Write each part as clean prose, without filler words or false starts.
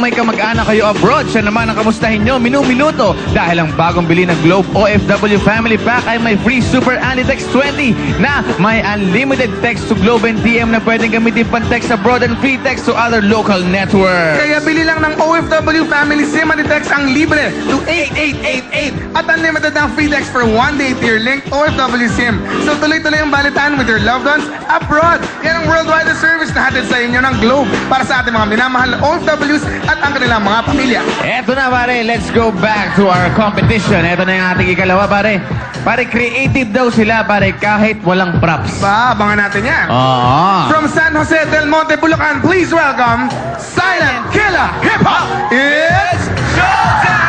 may kamag-anak kayo abroad, siya naman ang kamustahin nyo minuminuto dahil ang bagong bili ng Globe OFW Family Pack ay may free Super Anti-Text 20 na may unlimited text to Globe and TM na pwedeng gamitin pang-text abroad and free text to other local networks. Kaya bili lang ng OFW Family SIM Anti-Text ang libre to 8888 at unlimited ng free text for 1 day to your linked OFW SIM. So tuloy-tuloy ang balitaan with your loved ones abroad. Yan ang worldwide service na hatid sa inyo ng Globe para sa ating mga minamahal na OFWs at ang kanilang mga pamilya. Eto na pare, let's go back to our competition. Eto na yung ating ikalawa pare. Pare, creative daw sila pare kahit walang props. Ba, abangan natin yan. Oo. From San Jose del Monte, Bulacan, please welcome Silent Killer Hip Hop. It's showtime!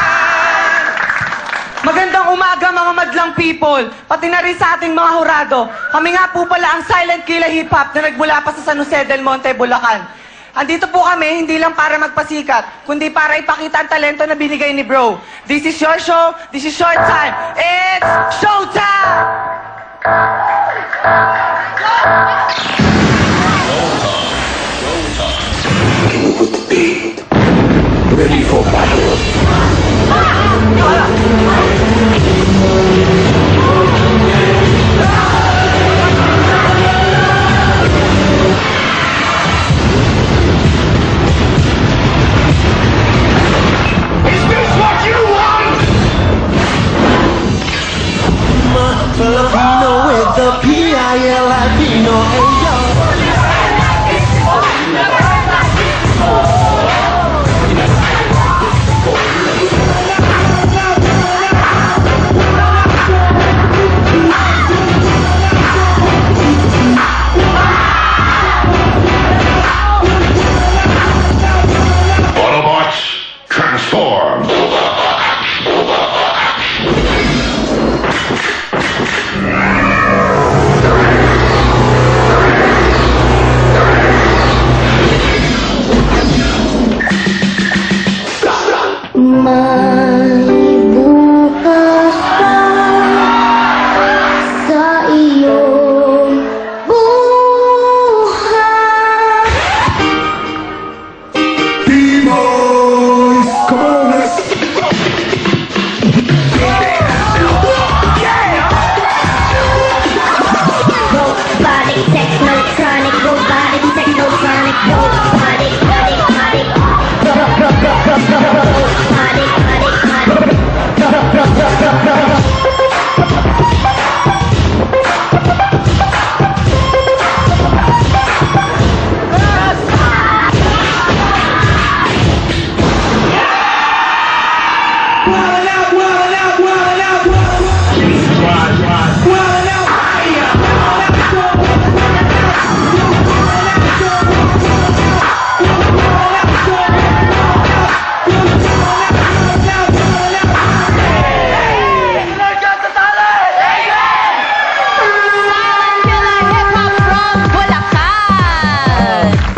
Magandang umaga mga madlang people, pati na rin sa ating mga hurado. Kami nga po pala ang Silent Killer Hip Hop na nagmula pa sa San Jose del Monte, Bulacan. Andito po kami hindi lang para magpasikat, kundi para ipakita ang talento na binigay ni bro. This is your show, this is your time. It's showtime! Ready for battle. Is this what you want? Filipino with the P-I-L-I-P-No, ayo. Autobots, transform. May bukas pa sa iyong buhay. B-Boys, come on, let's Robotic, technotronic, robotic, technotronic, robotic, robotic,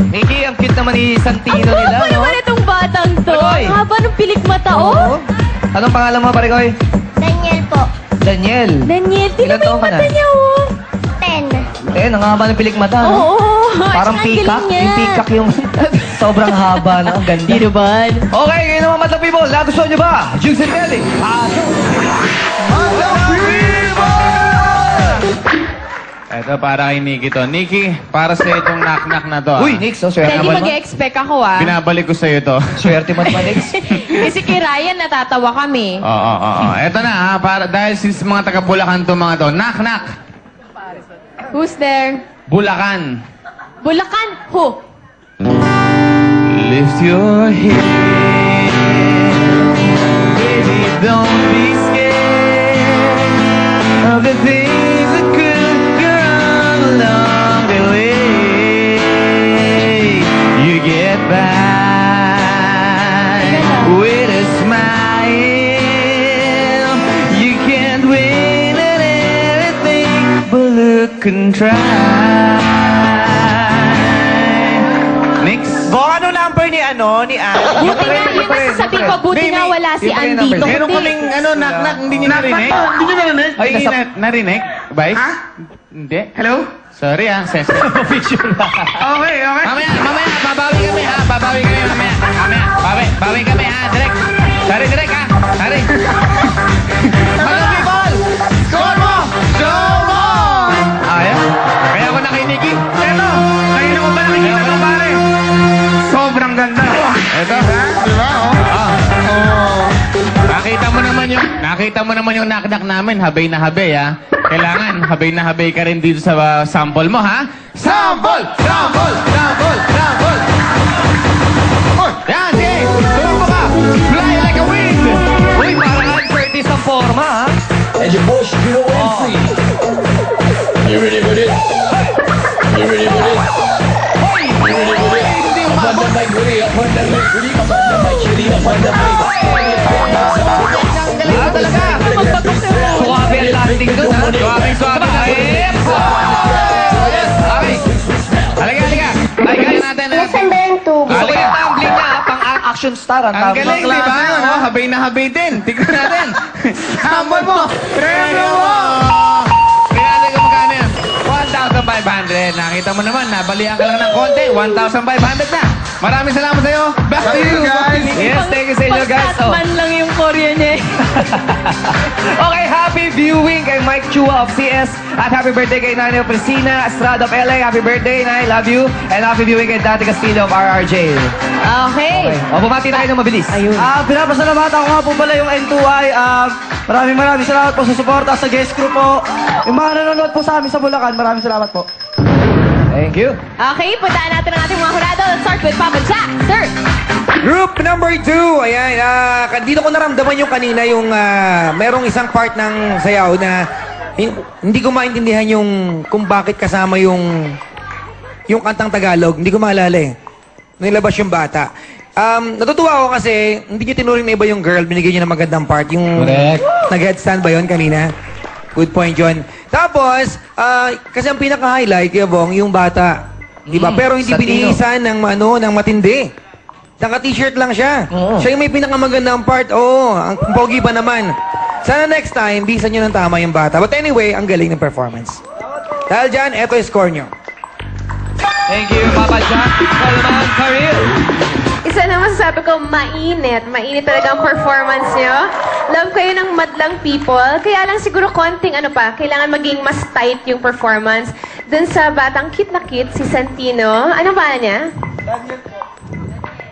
Nikki, ang cute naman ni Santino nila, Ano no? naman itong batang to? Koy. Ang haba ng pilik mata, Oo. oh. Anong pangalan mo pare Koy? Daniel po, Daniel. Daniel, Ilan tingnan mo taon yung ka na? mata niya, oh. 10. Ang haba ng pilik mata, no? Oo. Parang Ang peacock. galing niya. Yung peacock yung sobrang haba, no? Ang ganda. Di naman. Okay, ngayon naman madlang people. Nagustuhan nyo ba? Juice and Belly. Ito para kay Nikki to. Nikki, para sa itong knock-knock na to. Uy, Nix, oh, swerte Pwede mo naman. mag-expect ako, ah. Binabalik ko sa'yo to. Swerte mo naman, Nix. Kasi kay Ryan, natatawa kami. Oo. Ito na ha, para, dahil since mga taga-Bulacan to mga to. Knock-knock. Who's there? Bulacan. Bulacan. Who? Lift your head. Baby, don't be scared of the things that could go wrong along the way. You get by with a smile. You can't win at everything, but look and try. Mix. Bo, ano number ni ano? Ni Ann? Buti nga, yun ang sasabihin ko, buti nga wala si Yung pala yung Andy. number. Meron kaming, knock-knock, hindi niyo narinig? Hindi nyo narinig? Ay, narinig? Bye? Ha? Hindi. Hello? Sorry sensitive official. Okay. Mamaya, babawi kami ha. Babawi kami mamaya. Bawi kami ha, direct. Sorry, direct ha. Sorry. Hello people! Score mo! Show mo! Ayan. Kaya ako nakinig. Eto, kanina ko ba nakikita mo pare? Sobrang ganda. Ito. Diba? Nakita mo naman yung knock-knock namin. Habay na habay ha. Kailangan habay na habay ka rin dito sa sample mo ha. Sample! Yan, sige! Tulog mo ka! Fly like a wind! Uy, parang Curtis ang forma, ha? And your boy should be the MC. You ready for this? You ready for this? You ready for this? Up on the mic, ready? Up on the mic, ready? Up on the mic, ready? Up on the mic. Suwabe ang landing doon, ha? Suwabe na. Halika. Ay, kaya natin. Nasaan ba yung tubo? Gusto ko yung tumbling niya, ha? Pang action star ang Ang galing, di ba? yun, ha? Habay na habay din. Tignan natin. Sample mo! Premyo mo! Tignan natin kung magkano yan. 1,500. Nakita mo naman, nabalian ka lang ng konti. 1,500 na. Maraming salamat sa'yo. Back to you, guys. Yes, thank you sa inyo, guys. Oh. Pag-tatman lang yung Korea niya. Okay, happy viewing kay Mike Chua of CS. At happy birthday kay Nanay Priscina Estrada of LA. Happy birthday, Nay. Love you. And happy viewing kay Dante Castillo of RRJ. Okay. O, bumati na kayo ng mabilis. Ayun. Pinapasalamatan ko nga po pala yung N2Y. Maraming salamat po sa suporta sa guest crew po. Yung mga nanonood po sa amin sa Bulacan, maraming salamat po. Thank you. Okay, puntaan natin ang ating mga hurado. Let's start with Papa Jack. Sir. Group number 2, ayan, dito ko naramdaman yung kanina yung merong isang part ng sayaw na hindi ko maintindihan yung kung bakit kasama yung kantang Tagalog, hindi ko maalala eh. Nilabas yung bata. Natutuwa ako kasi hindi nyo tinuring na iba yung girl, binigyan nyo ng magandang part. Yung nag-headstand ba yun kanina? Good point yun. Tapos, kasi ang pinaka-highlight, Kuya Bong, yung bata. Diba? Pero hindi binihisan ng matindi. Naka-t-shirt lang siya. Siya yung may pinakamagandang part. Oo, ang pogi pa naman. Sana next time, bisan nyo ng tama yung bata. But anyway, ang galing ng performance. Dahil dyan, eto yung score nyo. Thank you, Papa Jack. Solomon Karil. Isa na masasabi ko, mainit. Mainit talaga ang performance niyo. Love kayo ng madlang people. Kaya lang siguro konting kailangan maging mas tight yung performance. Dun sa batang cute na cute, si Santino. Ano ba niya?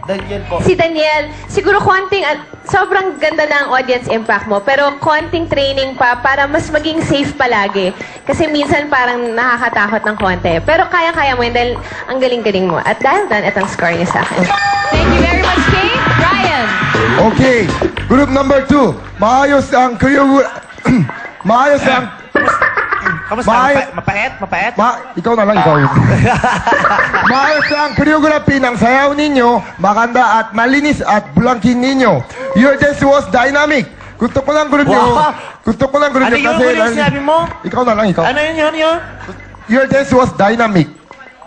Daniel po. Si Daniel. Siguro konting, sobrang ganda na ang audience impact mo. Pero konting training pa para mas maging safe palagi. Kasi minsan parang nakakatakot ng konti. Pero kaya-kaya mo yun dahil ang galing-galing mo. At dahil doon, itong score niya sa akin. Thank you very much, Kate. Ryan. Okay, group number 2. Maayos ang maayos ang... Kamusta? Mapait? ikaw na lang, ikaw. Maayos ang choreography ng sayaw ninyo, maganda at malinis at bulangkin ninyo. Your dance was dynamic. Gusto ko lang group nyo. Gusto ko lang group nyo kasi... Ano yung sinabi mo? Ikaw na lang, ikaw. Ano yun? Your dance was dynamic.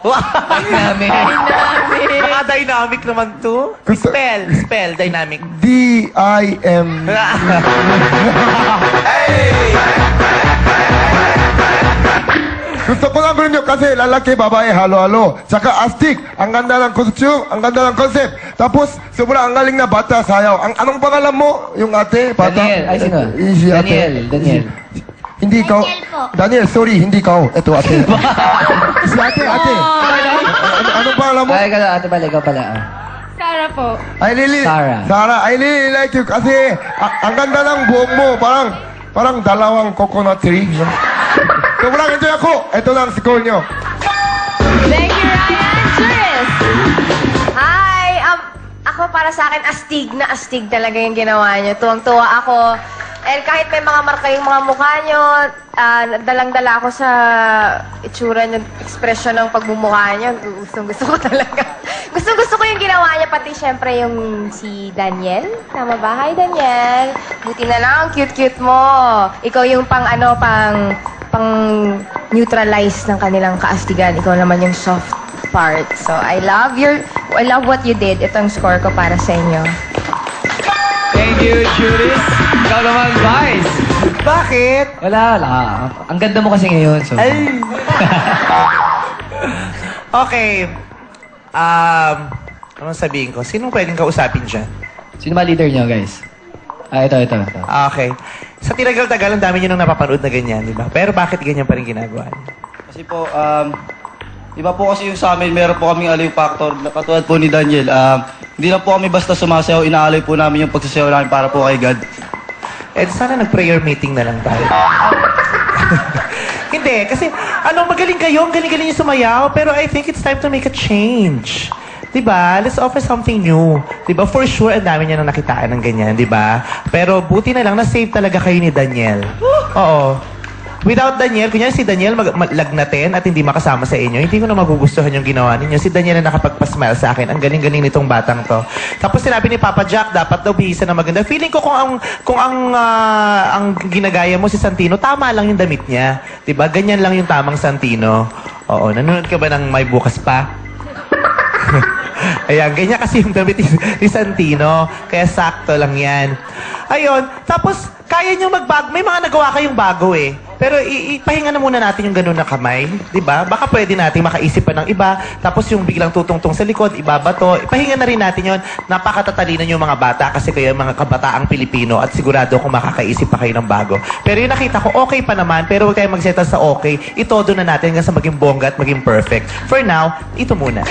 Dynamic. Baka dynamic naman to. Spell, dynamic. D-I-M... Gusto ko lang gawin nyo kasi lalaki, babae, halo-halo. Saka astig, ang ganda ng costume, ang ganda ng concept. Tapos, sobrang ang galing na bata, sayaw. Anong pangalan mo? Yung ate, bata? Daniel. Ay, sino? Si ate. Daniel. Hindi ikaw. Daniel po. Daniel, sorry, hindi ikaw. Ito, ate. Si ate. Anong pangalan mo? Ay, ate pala, ikaw pala. Sarah po. I really like you kasi ang ganda ng buhok mo. Parang dalawang coconut tree. Sobrang enjoy ako. Ito lang score nyo. Thank you, Ryan. Juris. Hi! Ako para sa akin, astig talaga yung ginawa niyo. Tuwang-tuwa ako. And kahit may mga marka yung mga mukha niyo, dalang-dala ako sa itsura niyo, ekspresyon ng pagmumukha niyo. Gusto ko talaga. Gusto ko yung ginawa niya, pati syempre yung si Daniel. Tama ba? Hi, Daniel. Buti na lang, cute-cute mo. Ikaw yung pang neutralize ng kanilang kaastigan. Ikaw naman yung soft part. So, I love what you did. Itong score ko para sa inyo. Thank you, Juris. Ikaw naman, Vice. Bakit? Wala. Ang ganda mo kasi ngayon. So. Ay. Okay. Anong sabihin ko? Sinong pwedeng kausapin dyan? Sino ba leader niyo, guys? Ito. Okay. Sa tinagal-tagal, ang dami nyo nang napapanood na ganyan, di ba? Pero bakit ganyan pa rin ginagawa niyo? Kasi po, iba po kasi yung sa amin, meron po kaming aliw factor, katulad po ni Daniel. Hindi lang po kami basta sumasayaw, inaaloy po namin yung pagsasayaw namin para po kay God. Sana nag-prayer meeting na lang tayo. Hindi, kasi magaling kayo, ang galing-galing yung sumayaw, pero I think it's time to make a change. Diba? Let's offer something new. Diba? For sure, ang dami niya nang nakitaan ng ganyan, diba? Pero buti na lang, na-save talaga kayo ni Daniel. Oo. Without Daniel, kunyari si Daniel lagnatin at hindi makasama sa inyo, hindi ko na magugustuhan yung ginawa ninyo. Si Daniel na nakapagpa-smile sa akin. Ang galing-galing nitong batang to. Tapos sinabi ni Papa Jack, dapat daw bihisa na maganda. Feeling ko kung ang ginagaya mo si Santino, tama lang yung damit niya. Diba? Ganyan lang yung tamang Santino. Oo. Nanonood ka ba ng May Bukas Pa? Ayan, ganyan kasi yung damit ni Santino. Kaya sakto lang yan. Ayun, tapos kaya nyo magbago. May mga nagawa kayong bago eh. Pero ipahinga na muna natin yung ganun na kamay. Diba? Baka pwede natin makaisip pa ng iba. Tapos yung biglang tutungtong sa likod, ibabato. Ipahinga na rin natin yun. Napakatatalinan yung mga bata kasi kayo mga kabataang Pilipino at sigurado kung makakaisip pa kayo ng bago. Pero yung nakita ko, okay pa naman. Pero huwag kayo magsettle sa okay. Itodo na natin hanggang sa maging bongga at maging perfect. For now, ito muna.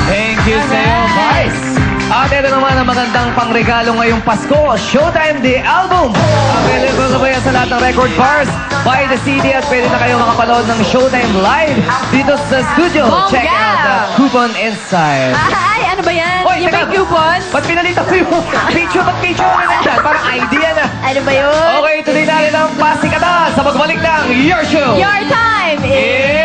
Thank you sa'yo, Vice. At ito naman ang magandang pangregalo ngayong Pasko, Showtime The Album. Available na ba yan sa lahat ng record bars? Buy the CD at pwede na kayo makapanood ng Showtime live dito sa studio. Check out the coupon inside. Ay, ano ba yan? Hoy, Yung may teka. coupon? Ba't pinalita ko yung picture? Ba't picture na nandyan? Parang idea na. Ano ba yun? Okay, tuloy natin ang pasikatan sa pagbalik ng Your Show. Your time is...